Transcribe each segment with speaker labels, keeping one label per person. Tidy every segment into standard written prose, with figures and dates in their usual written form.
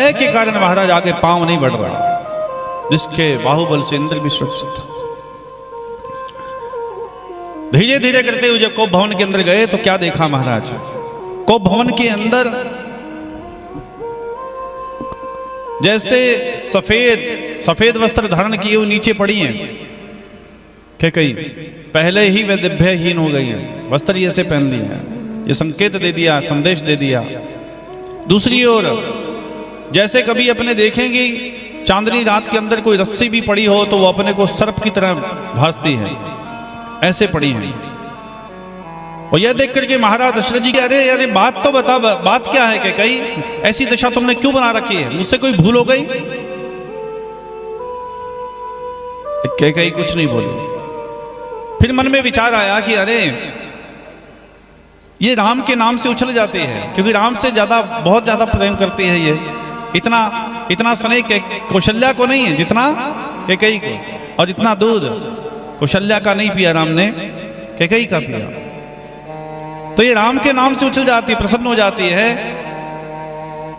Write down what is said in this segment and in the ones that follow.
Speaker 1: भय के कारण महाराज आगे पांव नहीं बढ़ रहा, जिसके बाहुबल से इंद्र भी सुरक्षित था। धीरे धीरे करते हुए जब कोप भवन के अंदर गए तो क्या देखा महाराज? कोप भवन के अंदर जैसे सफेद वस्त्र धारण किए हुए नीचे पड़ी हैं कई, पहले ही वे दिव्यहीन हो गई हैं, वस्त्र ही ऐसे पहन लिए हैं। ये संकेत दे दिया, संदेश दे दिया। दूसरी ओर जैसे कभी अपने देखेंगे चांदनी रात के अंदर कोई रस्सी भी पड़ी हो तो वो अपने को सर्प की तरह भासती है, ऐसे पड़ी हैं। और यह देख करके महाराज दशरथ जी अरे अरे बात तो बता, बात क्या है? कि कई ऐसी दशा तुमने क्यों बना रखी है? मुझसे कोई भूल हो गई? कई कुछ नहीं बोली। फिर मन में विचार आया कि अरे ये राम के नाम से उछल जाते हैं, क्योंकि राम से ज्यादा, बहुत ज्यादा प्रेम करते हैं ये। इतना स्नेह कौशल्या को नहीं है जितना कैकेयी को, और जितना दूध कौशल्या का नहीं पिया राम ने, कैकेयी का पिया। तो ये राम के नाम से उछल जाती है, प्रसन्न हो जाती है।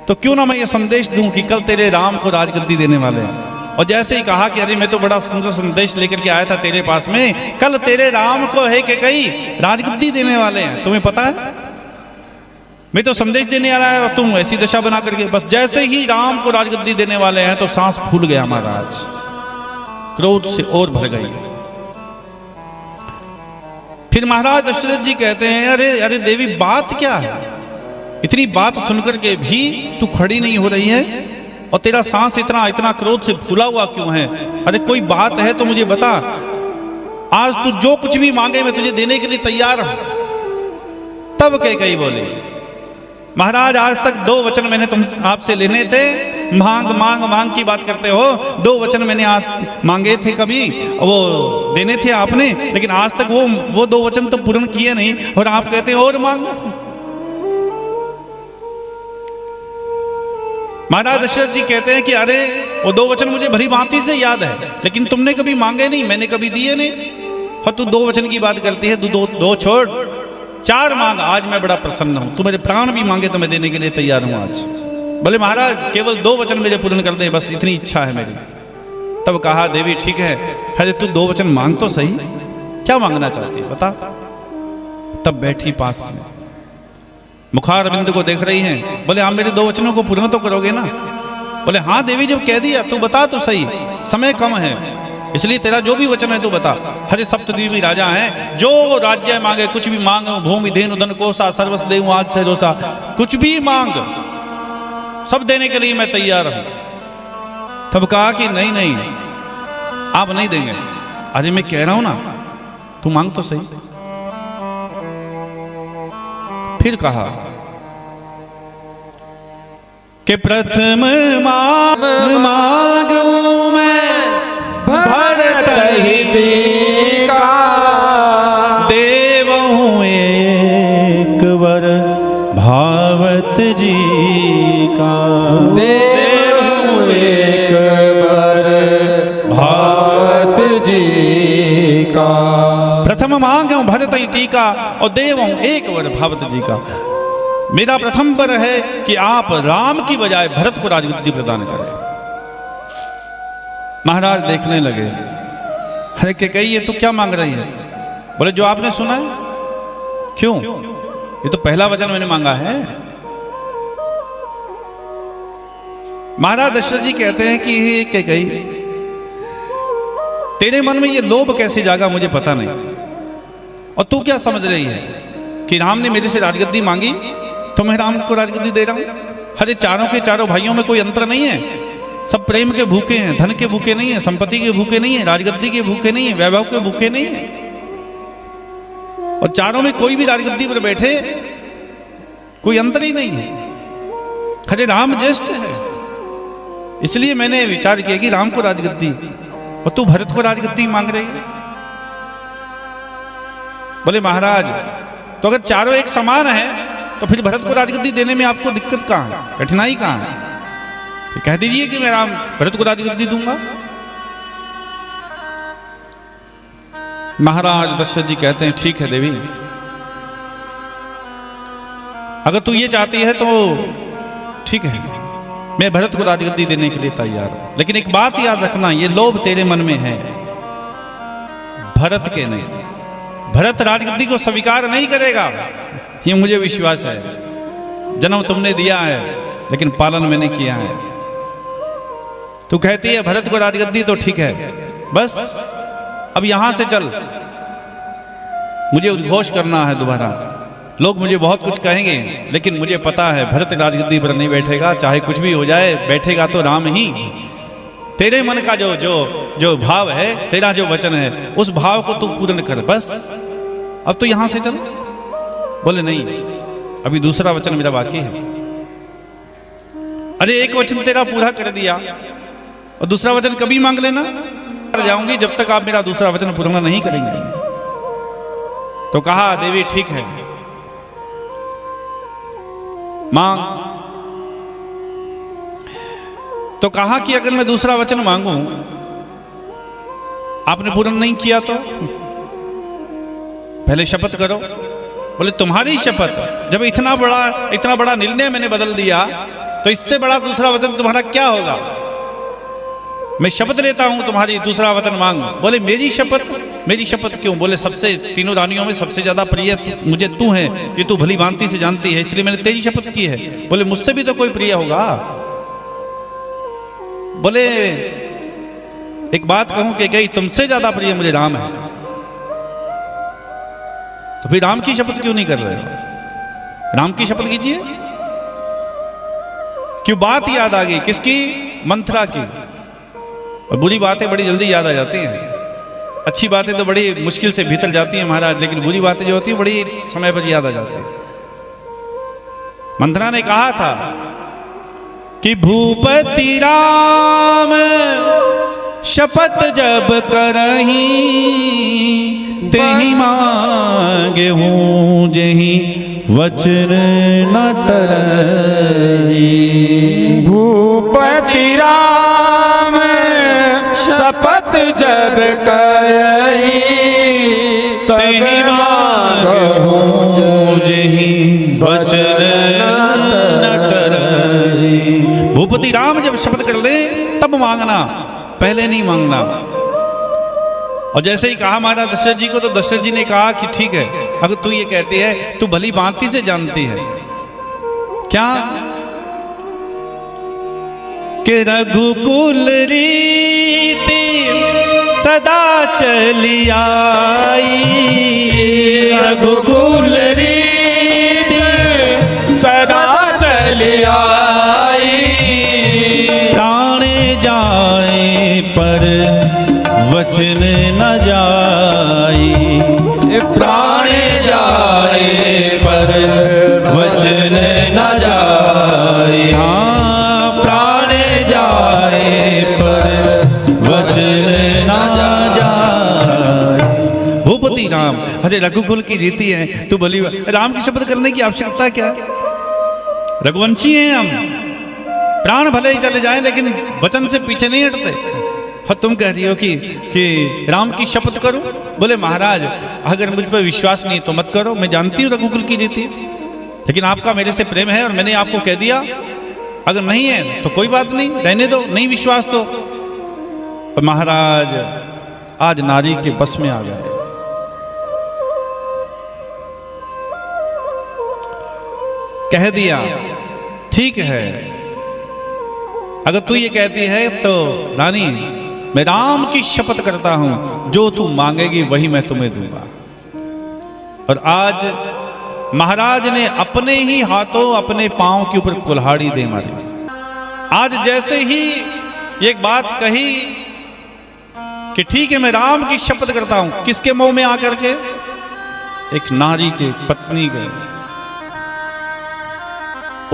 Speaker 1: तो क्यों ना मैं ये संदेश दूं कि कल तेरे राम को राजगद्दी देने वाले हैं। और जैसे ही कहा कि अरे मैं तो बड़ा सुंदर संदेश लेकर के आया था तेरे पास में, कल तेरे राम को है कैकेयी राजगद्दी देने वाले हैं, तुम्हें पता है? मैं तो संदेश देने आ रहा है और तुम ऐसी दशा बना करके। बस जैसे ही राम को राजगद्दी देने वाले हैं तो सांस फूल गया महाराज, क्रोध से और भर गई। फिर महाराज दशरथ जी कहते हैं अरे अरे देवी बात क्या है? इतनी बात सुनकर के भी तू खड़ी नहीं हो रही है, और तेरा सांस इतना क्रोध से फूला हुआ क्यों है? अरे कोई बात है तो मुझे बता। आज तू जो कुछ भी मांगे मैं तुझे देने के लिए तैयार हूं। तब कैकेयी बोली महाराज आज तक 2 वचन मैंने तुम आपसे लेने थे, मांग मांग मांग की बात करते हो। 2 वचन मैंने आज मांगे थे, कभी वो देने थे आपने, लेकिन आज तक वो 2 वचन तो पूर्ण किए नहीं, और आप कहते हैं और मांग। महाराज दशरथ जी कहते हैं कि अरे वो 2 वचन मुझे भली भांति से याद है, लेकिन तुमने कभी मांगे नहीं, मैंने कभी दिए नहीं, और तू 2 वचन की बात करती है। तू 2 छोड़, 4 मांग। आज मैं बड़ा प्रसन्न हूं, तू मेरे प्राण भी मांगे तो मैं देने के लिए तैयार हूं आज। बोले महाराज केवल 2 वचन मेरे पूर्ण कर दे, बस इतनी इच्छा है मेरी। तब कहा देवी ठीक है, अरे तू 2 वचन मांग तो सही, क्या मांगना चाहती है बता। तब बैठी पास में, मुखार बिंदु को देख रही हैं। बोले आप मेरे 2 वचनों को पूर्ण तो करोगे ना? बोले हाँ देवी, जब कह दिया तू बता तो सही, समय कम है, इसलिए तेरा जो भी वचन है तू बता। हरे सप्तद्वीपी राजा हैं, जो राज्य मांगे कुछ भी मांगो, भूमि धेनु धन कोसा, सर्वस देऊं आज से रोसा, कुछ भी मांग सब देने के लिए मैं तैयार हूं। तब कहा कि नहीं नहीं आप नहीं देंगे, अरे मैं कह रहा हूं ना तू मांग तो सही। फिर कहा कि प्रथम मांगू मैं भरत ही का, देवहूँ एक वर भावत जी का, देवहूँ एक वर भावत जी का। प्रथम मांगू भरत ही टीका, और देवहूँ एक वर भावत जी का। मेरा प्रथम वर है कि आप राम की बजाय भरत को राजगद्दी प्रदान करें। महाराज देखने लगे, अरे कैकेयी ये तो क्या मांग रही है? बोले जो आपने सुना है। क्यों? ये तो पहला वचन मैंने मांगा है। महाराज दशरथ जी कहते हैं कि कैकेयी तेरे मन में ये लोभ कैसे जागा मुझे पता नहीं, और तू क्या समझ रही है कि राम ने मेरे से राजगद्दी मांगी तो मैं राम को राजगद्दी दे रहा हूं? अरे चारों के चारों भाइयों में कोई अंतर नहीं है, सब प्रेम के भूखे हैं, धन के भूखे नहीं है, संपत्ति के भूखे नहीं है, राजगद्दी के भूखे नहीं है, वैभव के भूखे नहीं है। और चारों में कोई भी राजगद्दी पर बैठे कोई अंतर ही नहीं है। अरे राम ज्येष्ठ है, इसलिए मैंने विचार किया कि राम को राजगद्दी, और तू भरत को राजगद्दी मांग रही है। बोले महाराज तो अगर चारों एक समान है तो फिर भरत को राजगद्दी देने में आपको दिक्कत कहां है, कठिनाई कहां है? तो कह दीजिए कि मैं राम भरत को राजगद्दी दूंगा। महाराज दशरथ जी कहते हैं ठीक है देवी, अगर तू ये चाहती है तो ठीक है, मैं भरत को राजगद्दी देने के लिए तैयार हूं, लेकिन एक बात याद रखना, ये लोभ तेरे मन में है, भरत के नहीं। भरत राजगद्दी को स्वीकार नहीं करेगा, ये मुझे विश्वास है। जन्म तुमने दिया है लेकिन पालन मैंने किया है। तू कहती है भरत को राजगद्दी तो ठीक है, बस अब यहां से चल, मुझे उद्घोष करना है दोबारा। लोग मुझे बहुत कुछ कहेंगे, लेकिन मुझे पता है भरत राजगद्दी पर नहीं बैठेगा, चाहे कुछ भी हो जाए, बैठेगा तो राम ही। तेरे मन का जो जो जो भाव है, तेरा जो वचन है, उस भाव को तू पूर्ण कर, बस अब तू यहां से चल। बोले नहीं, अभी दूसरा वचन मेरा बाकी है। अरे एक वचन तेरा पूरा कर दिया और दूसरा वचन कभी मांग लेना, जाऊंगी जब तक आप मेरा दूसरा वचन पूरा नहीं करेंगे। तो कहा देवी ठीक है, मांग। तो कहा कि अगर मैं दूसरा वचन मांगू, आपने पूर्ण नहीं किया तो पहले शपथ करो। बोले तुम्हारी शपथ, जब इतना बड़ा निर्णय मैंने बदल दिया, तो इससे बड़ा दूसरा वचन तुम्हारा क्या होगा। मैं शपथ लेता हूं तुम्हारी, दूसरा वचन मांग। बोले मेरी शपथ? मेरी शपथ क्यों? बोले सबसे, तीनों रानियों में सबसे ज्यादा प्रिय मुझे तू है, ये तू भली भांति से जानती है, इसलिए मैंने तेरी शपथ की है। बोले मुझसे भी तो कोई प्रिय होगा। बोले एक बात कहूं कि गई, तुमसे ज्यादा प्रिय मुझे राम है। तो फिर राम की शपथ क्यों नहीं कर रहे हो? राम की शपथ कीजिए। क्यों? बात याद आ गई, किसकी? मंथरा की। और बुरी बातें बड़ी जल्दी याद आ जाती हैं, अच्छी बातें तो बड़ी मुश्किल से भीतर जाती हैं महाराज, लेकिन बुरी बातें जो होती हैं बड़ी समय पर याद आ जाती हैं। मंथरा ने कहा था कि भूपति राम शपथ जब करही, तेहि मांगे हूँ जेहि वचन न टरही।
Speaker 2: भूपति राम शपथ जब करही,
Speaker 1: तेहि मांगे हूँ जेहि वचन न टरही। भूपति राम जब शपथ कर ले तब मांगना, पहले नहीं मांगना। और जैसे ही कहा महाराज दशरथ जी को, तो दशरथ जी ने कहा कि ठीक है, अगर तू ये कहती है, तू भली भांति से जानती है क्या कि रघुकुल रीति सदा चली आई।
Speaker 2: रघुकुल रीति सदा चली आई,
Speaker 1: प्राणे जाए पर वचन न जाई। प्राणे जाए पर वचन न जाई। हाँ, प्राणे जाए पर वचन न जाई। भूपति राम, अरे रघुकुल की रीति है, तू बोली राम की शपथ करने की आवश्यकता क्या है? रघुवंशी हैं हम, प्राण भले ही चले जाएं लेकिन वचन से पीछे नहीं हटते। और तुम कह रही हो कि राम की शपथ करो। बोले महाराज अगर मुझ पर विश्वास नहीं तो मत करो, मैं जानती हूँ रघुकुल की रीति, लेकिन आपका मेरे से प्रेम है और मैंने आपको कह दिया, अगर नहीं है तो कोई बात नहीं, रहने दो, नहीं विश्वास तो। और महाराज आज नारी के बस में आ गए। कह दिया ठीक है, अगर तू ये कहती है तो रानी मैं राम की शपथ करता हूं, जो तू मांगेगी वही मैं तुम्हें दूंगा। और आज महाराज ने अपने ही हाथों अपने पांव के ऊपर कुल्हाड़ी दे मारी। आज जैसे ही एक बात कही कि ठीक है मैं राम की शपथ करता हूं, किसके मुंह में आकर के? एक नारी के, पत्नी के।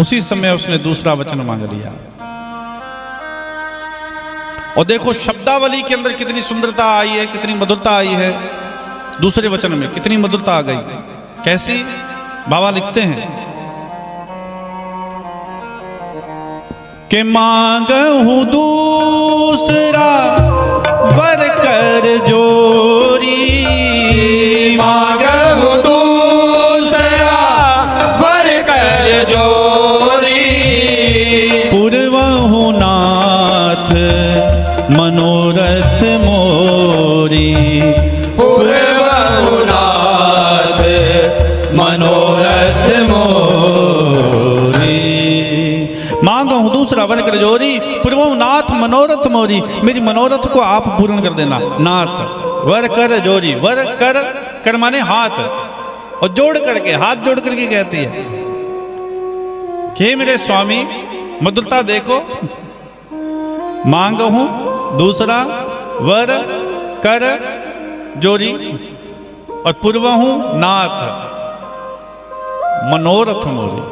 Speaker 1: उसी समय उसने दूसरा वचन मांग लिया। और देखो शब्दावली के अंदर कितनी सुंदरता आई है, कितनी मधुरता आई है। दूसरे वचन में कितनी मधुरता आ गई। कैसी? बाबा लिखते हैं कि मांगहूं दूसरा वर कर जोरी।
Speaker 2: मांगहूं दूसरा वर कर जोरी,
Speaker 1: पूर्व हूँ दूसरा वर कर जोरी, पूर्वो नाथ मनोरथ मोरी, मेरी मनोरथ को आप पूर्ण कर देना। नाथ वर कर जोरी, वर कर माने हाथ, और जोड़ करके, हाथ जोड़ करके कहती है कि मेरे स्वामी मधुरता देखो, मांग हूं दूसरा वर कर जोरी, और पूर्व हूं नाथ मनोरथ मोरी।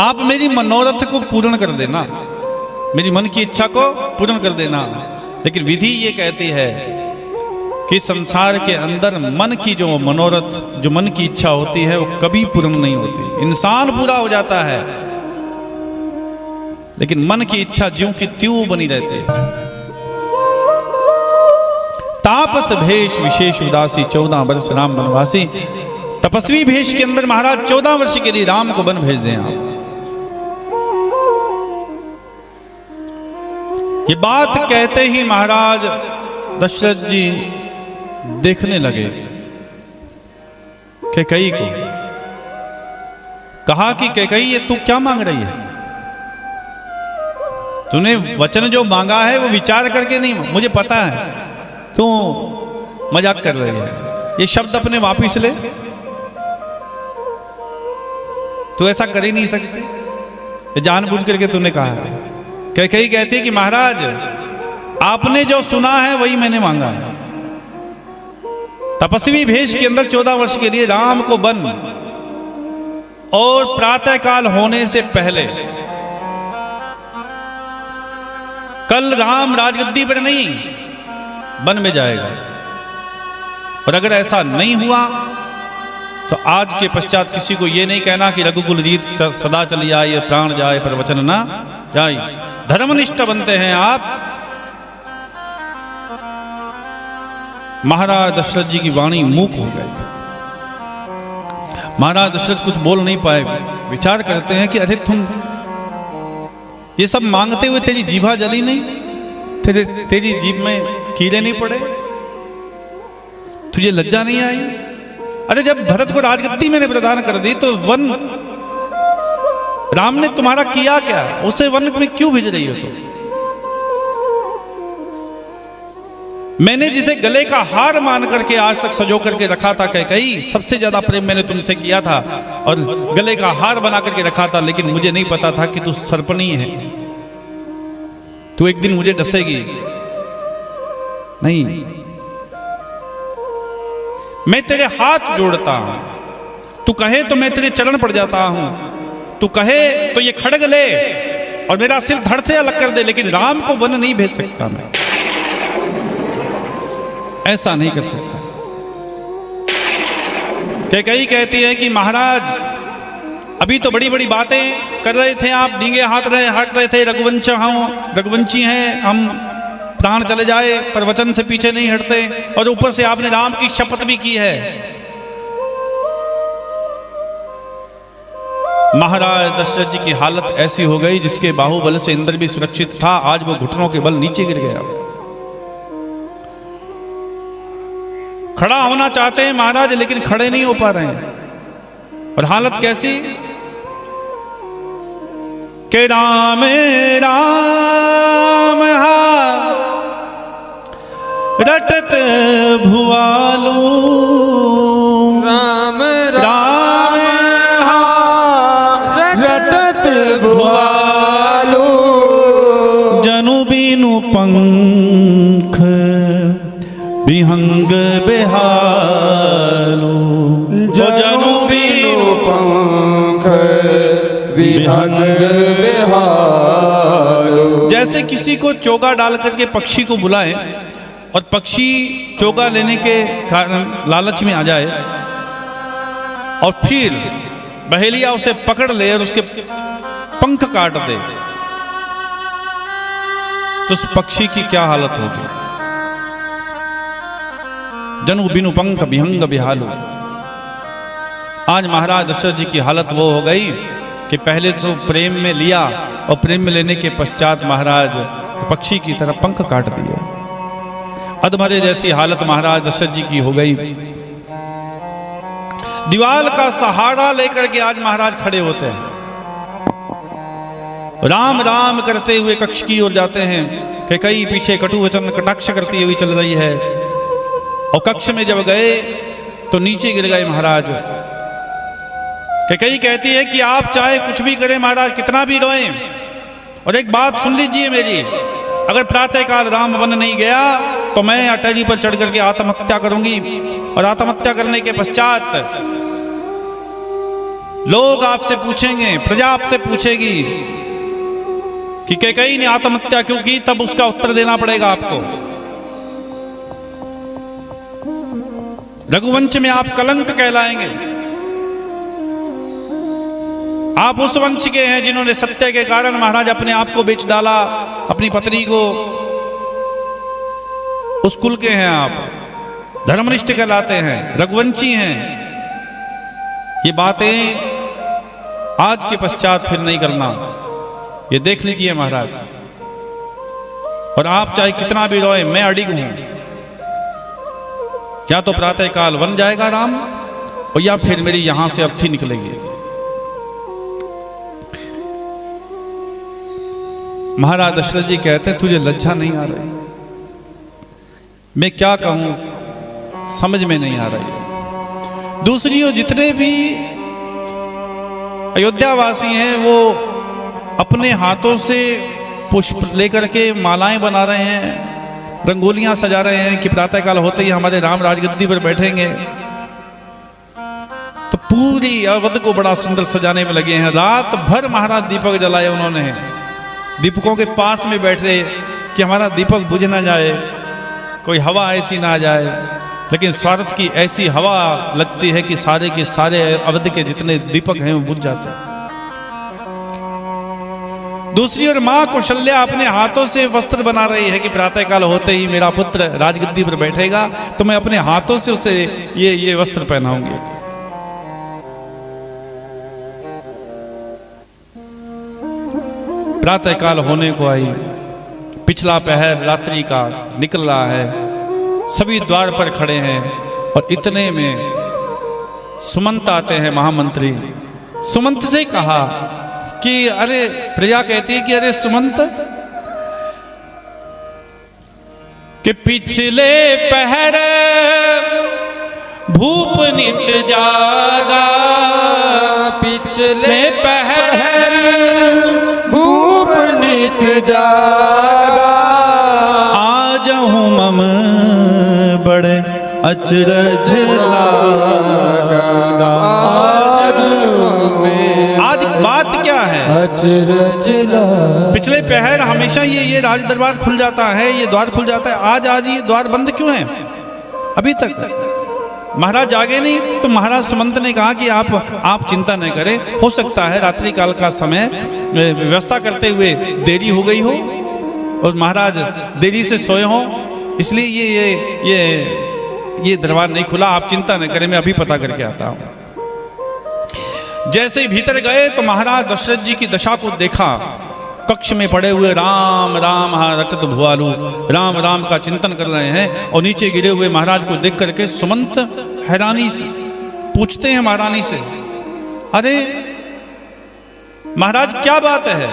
Speaker 1: आप मेरी मनोरथ को पूर्ण कर देना, मेरी मन की इच्छा को पूर्ण कर देना। लेकिन विधि ये कहती है कि संसार के अंदर मन की जो मनोरथ, जो मन की इच्छा होती है, वो कभी पूर्ण नहीं होती। इंसान पूरा हो जाता है, लेकिन मन की इच्छा ज्यों की त्यों बनी रहती है। तापस भेष विशेष उदासी, 14 वर्ष राम वनवासी। तपस्वी भेष के अंदर महाराज 14 वर्ष के लिए राम को वन भेज दें आप। ये बात कहते ही महाराज दशरथ जी देखने लगे कैकेयी को। कहा कि कैकेयी ये तू क्या मांग रही है? तूने वचन जो मांगा है वो विचार करके नहीं, मुझे पता है तू मजाक कर रही है। ये शब्द अपने वापिस ले, तू ऐसा कर ही नहीं सकती, ये जानबूझ करके तूने कहा है। कैकेयी कहती है कि महाराज आपने जो सुना है वही मैंने मांगा है। तपस्वी भेष के अंदर 14 वर्ष के लिए राम को वन, और प्रातः काल होने से पहले, कल राम राजगद्दी पर नहीं वन में जाएगा, और अगर ऐसा नहीं हुआ तो आज के पश्चात किसी को यह नहीं कहना कि रघुकुल जीत सदा चली आए, प्राण जाए पर वचन ना जाए। धर्मनिष्ठ बनते हैं आप। महाराज दशरथ जी की वाणी मूक हो गई। महाराज दशरथ कुछ बोल नहीं पाए। विचार करते हैं कि अरे तुम ये सब मांगते हुए तेरी जीभा जली नहीं? तेरी जीभ में कीड़े नहीं पड़े? तुझे लज्जा नहीं आई? अरे जब भरत को राजगद्दी मैंने प्रदान कर दी तो वन राम ने तुम्हारा किया क्या? उसे वन में क्यों भेज रही हो तुम? मैंने जिसे गले का हार मान करके आज तक सजो करके रखा था, कैकेयी सबसे ज्यादा प्रेम मैंने तुमसे किया था और गले का हार बना करके रखा था, लेकिन मुझे नहीं पता था कि तू सर्पणी है, तू एक दिन मुझे डसेगी। नहीं, मैं तेरे हाथ जोड़ता हूं, तू कहे तो मैं तेरे चरण पड़ जाता हूं, तू कहे तो ये खड़ग ले और मेरा सिर धड़ से अलग कर दे, लेकिन राम को वन नहीं भेज सकता, मैं ऐसा नहीं कर सकता। कैकेयी कहती है कि महाराज अभी तो बड़ी बड़ी बातें कर रहे थे आप, डींगे हाथ हट रहे थे, रघुवंशी हैं हम, प्राण चले जाए पर वचन से पीछे नहीं हटते, और ऊपर से आपने राम की शपथ भी की है। महाराज दशरथ जी की हालत ऐसी हो गई जिसके बाहुबल से इंद्र भी सुरक्षित था, आज वो घुटनों के बल नीचे गिर गया। खड़ा होना चाहते हैं महाराज, लेकिन खड़े नहीं हो पा रहे हैं। और हालत कैसी के राम राम रटत भुआलू,
Speaker 2: राम
Speaker 1: राम
Speaker 2: रटत भुआलू,
Speaker 1: जनु बीनु पंख विहंग बेहालू, जो जनु बीनु
Speaker 2: पंख विहंग बेहालू।
Speaker 1: जैसे किसी को चोगा डाल करके पक्षी को बुलाए और पक्षी चोगा लेने के कारण लालच में आ जाए और फिर बहेलिया उसे पकड़ ले और उसके पंख काट दे, तो उस पक्षी की क्या हालत होगी? जनु बिनु पंख विहंग बिहालू। आज महाराज दशरथ जी की हालत वो हो गई कि पहले तो प्रेम में लिया और प्रेम में लेने के पश्चात महाराज पक्षी की तरह पंख काट दिए। अधमरे जैसी हालत महाराज दशरथ जी की हो गई। दीवाल का सहारा लेकर के आज महाराज खड़े होते हैं। राम राम करते हुए कक्ष की ओर जाते हैं। कैकेयी पीछे कटु वचन कटाक्ष करती हुई चल रही है। और कक्ष में जब गए तो नीचे गिर गए महाराज। कैकेयी कहती है कि आप चाहे कुछ भी करें महाराज, कितना भी रोएं, और एक बात सुन लीजिए मेरी, अगर प्रातःकाल राम वन नहीं गया तो मैं अटैची पर चढ़ करके आत्महत्या करूंगी। और आत्महत्या करने के पश्चात लोग आपसे पूछेंगे, प्रजा आपसे पूछेगी कि कैकेयी ने आत्महत्या क्यों की, तब उसका उत्तर देना पड़ेगा आपको। रघुवंश में आप कलंक कहलाएंगे। आप उस वंश के हैं जिन्होंने सत्य के कारण महाराज अपने आप को बेच डाला, अपनी पत्नी को। उस कुल के हैं आप, धर्मनिष्ठ कहलाते हैं, रघुवंशी हैं। ये बातें आज के पश्चात फिर नहीं करना, ये देख लीजिए महाराज। और आप चाहे कितना भी रोए, मैं अडिग हूं। या तो प्रातःकाल वन जाएगा राम, और या फिर मेरी यहां से अर्थी निकलेगी। महाराज दशरथ जी कहते हैं तुझे लज्जा नहीं आ रही? मैं क्या कहूं, समझ में नहीं आ रही। दूसरी ओर जितने भी अयोध्यावासी हैं वो अपने हाथों से पुष्प लेकर के मालाएं बना रहे हैं, रंगोलियां सजा रहे हैं कि प्रातःकाल होते ही हमारे राम राजगद्दी पर बैठेंगे। तो पूरी अवध को बड़ा सुंदर सजाने में लगे हैं। रात भर महाराज दीपक जलाए उन्होंने, दीपकों के पास में बैठ रहे कि हमारा दीपक बुझ ना जाए, कोई हवा ऐसी ना आ जाए। लेकिन स्वार्थ की ऐसी हवा लगती है कि सारे के सारे अवध के जितने दीपक हैं वो बुझ जाते हैं। दूसरी ओर मां कौशल्या अपने हाथों से वस्त्र बना रही है कि प्रातःकाल होते ही मेरा पुत्र राजगद्दी पर बैठेगा तो मैं अपने हाथों से उसे ये वस्त्र पहनाऊंगी। प्रातःकाल होने को आई, पिछला पहर रात्रि का निकल रहा है, सभी द्वार पर खड़े हैं। और इतने में सुमंत आते हैं महामंत्री। सुमंत से कहा कि अरे, प्रजा कहती है कि अरे सुमंत, कि पिछले पहर भूप नित जागा,
Speaker 2: पिछले पहर भूप नित जागा,
Speaker 1: आज हूँ मम बड़े अचरज लागा। आज बात क्या है?
Speaker 2: अचरज लागा।
Speaker 1: पिछले पहर हमेशा ये राज दरबार खुल जाता है, ये द्वार खुल जाता है। आज ये द्वार बंद क्यों है? अभी तक महाराज जागे नहीं। तो महाराज सुमंत ने कहा कि आप चिंता न करें, हो सकता है रात्रि काल का समय व्यवस्था करते हुए देरी हो गई हो और महाराज देरी से सोए हो, इसलिए ये दरबार नहीं खुला। आप चिंता न करें, मैं अभी पता करके आता हूं। जैसे ही भीतर गए तो महाराज दशरथ जी की दशा को देखा। कक्ष में पड़े हुए राम राम रटत भुआलू, राम राम का चिंतन कर रहे हैं। और नीचे गिरे हुए महाराज को देख करके सुमंत हैरानी से पूछते हैं महारानी से, अरे महाराज क्या बात है?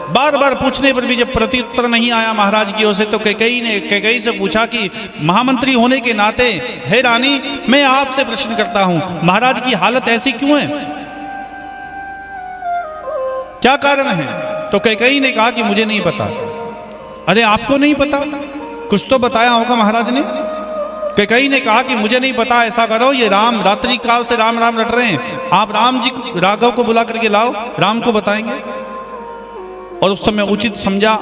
Speaker 1: बार बार पूछने पर भी जब प्रत्युत्तर नहीं आया महाराज की ओर से, तो कैकेयी से पूछा कि महामंत्री होने के नाते, हे रानी, मैं आपसे प्रश्न करता हूं, महाराज की हालत ऐसी क्यों है? क्या कारण है? तो कैकेयी ने कहा कि मुझे नहीं पता। अरे आपको नहीं पता? कुछ तो बताया होगा महाराज ने। कैकेयी ने कहा कि मुझे नहीं पता, ऐसा करो, ये राम रात्रि काल से राम राम रट रहे हैं, आप राम जी राघव को बुला करके लाओ, राम को बताएंगे। और उस समय उचित समझा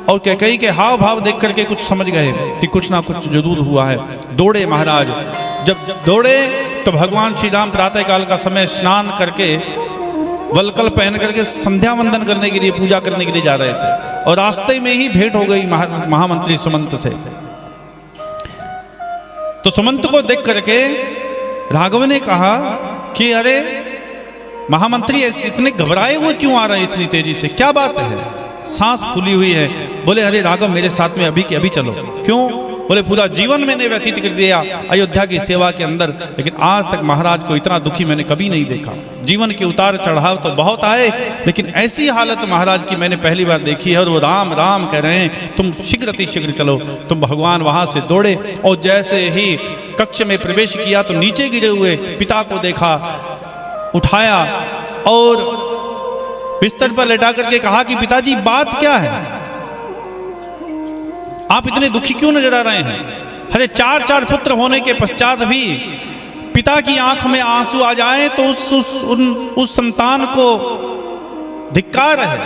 Speaker 1: और कैकेयी के हाव भाव देख करके कुछ समझ गए कि कुछ ना कुछ जरूर हुआ है। दौड़े महाराज। जब दौड़े तो भगवान श्री राम प्रातःकाल का समय स्नान करके वलकल पहन करके संध्या वंदन करने के लिए, पूजा करने के लिए जा रहे थे। और रास्ते में ही भेंट हो गई महामंत्री सुमंत से। तो सुमंत को देख करके राघव ने कहा कि अरे महामंत्री इतने घबराए हुए क्यों आ रहे हैं इतनी तेजी से, क्या बात है? सांस फूली हुई है। बोले अरे राघव, मेरे साथ में अभी के अभी चलो। क्यों? बोले पूरा जीवन मैंने व्यतीत कर दिया अयोध्या की सेवा के अंदर, लेकिन आज तक महाराज को इतना दुखी मैंने कभी नहीं देखा। जीवन के उतार चढ़ाव तो बहुत आए, लेकिन ऐसी हालत महाराज की मैंने पहली बार देखी है। और वो राम राम कह रहे हैं, तुम शीघ्र अति शीघ्र चलो। तुम भगवान वहां से दौड़े और जैसे ही कक्ष में प्रवेश किया तो नीचे गिरे हुए पिता को देखा, उठाया और बिस्तर पर लेटा करके कहा कि पिताजी बात क्या है, आप इतने दुखी क्यों नजर आ रहे हैं? अरे चार पुत्र होने के पश्चात भी पिता की आंख में आंसू आ जाए तो उस संतान को धिक्कार है।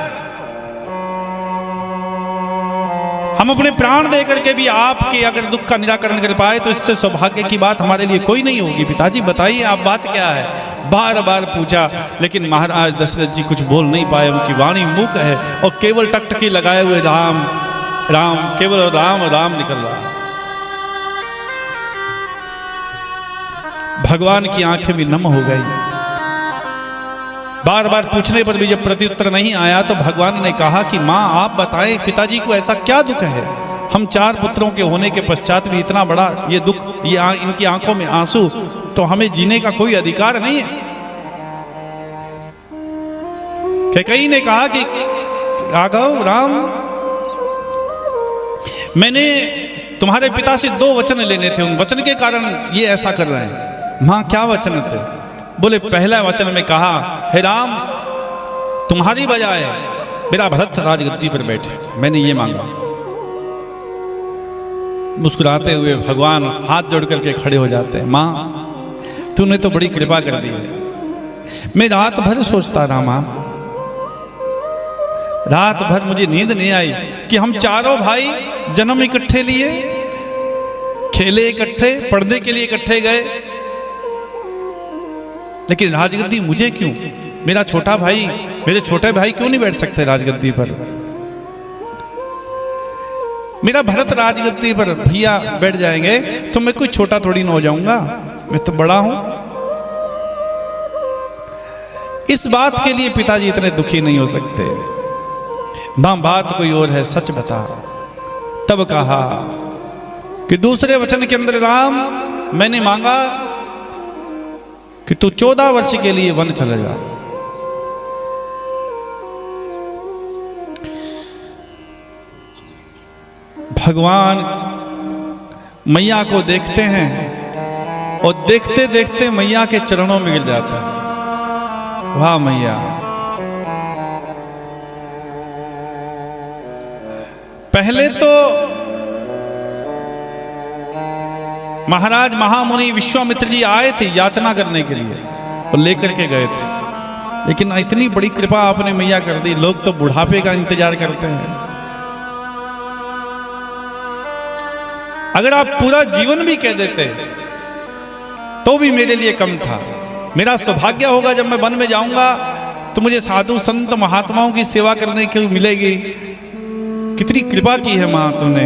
Speaker 1: हम अपने प्राण दे करके भी आपके अगर दुख का निराकरण कर पाए तो इससे सौभाग्य की बात हमारे लिए कोई नहीं होगी। पिताजी बताइए आप बात क्या है? बार बार पूछा, लेकिन महाराज दशरथ जी कुछ बोल नहीं पाए। उनकी वाणी मूक है और केवल टकटकी लगाए हुए राम राम, केवल राम राम निकल रहा है। भगवान की आंखें भी नम हो गई। बार बार पूछने पर भी जब प्रत्युत्तर नहीं आया तो भगवान ने कहा कि मां आप बताएं पिताजी को ऐसा क्या दुख है? हम 4 पुत्रों के होने के पश्चात भी इतना बड़ा ये दुख, ये इनकी आंखों में आंसू, तो हमें जीने का कोई अधिकार नहीं है। कैकेयी ने कहा कि राघव राम, मैंने तुम्हारे पिता से 2 वचन लेने थे, उन वचन के कारण ये ऐसा कर रहे हैं। मां क्या वचन थे? बोले पहला वचन में कहा, हे राम तुम्हारी बजाय मेरा भरत राजगद्दी पर बैठे, मैंने ये मांगा। मुस्कुराते हुए भगवान हाथ जोड़ करके खड़े हो जाते हैं, मां तूने तो बड़ी कृपा कर दी है। मैं रात भर सोचता रहा मां, रात भर मुझे नींद नहीं आई कि हम चारों भाई जन्म इकट्ठे लिए, खेले इकट्ठे, पढ़ने के लिए इकट्ठे गए, लेकिन राजगद्दी मुझे क्यों? मेरा छोटा भाई, मेरे छोटे भाई क्यों नहीं बैठ सकते राजगद्दी पर? मेरा भरत राजगद्दी पर भैया बैठ जाएंगे तो मैं कोई छोटा थोड़ी ना हो जाऊंगा, मैं तो बड़ा हूं। इस बात के लिए पिताजी इतने दुखी नहीं हो सकते। मां बात कोई और है, सच बता। तब कहा कि दूसरे वचन के अंदर राम मैंने मांगा कि तू 14 वर्ष के लिए वन चला जा। भगवान मैया को देखते हैं और देखते देखते मैया के चरणों में गिर जाता है। वाह मैया, पहले तो महाराज महामुनि विश्वामित्र जी आए थे याचना करने के लिए और लेकर के गए थे, लेकिन इतनी बड़ी कृपा आपने मैया कर दी, लोग तो बुढ़ापे का इंतजार करते हैं। अगर आप पूरा जीवन भी कह देते तो भी मेरे लिए कम था। मेरा सौभाग्य होगा जब मैं वन में जाऊंगा तो मुझे साधु संत महात्माओं की सेवा करने की मिलेगी। कितनी कृपा की है मां तुमने।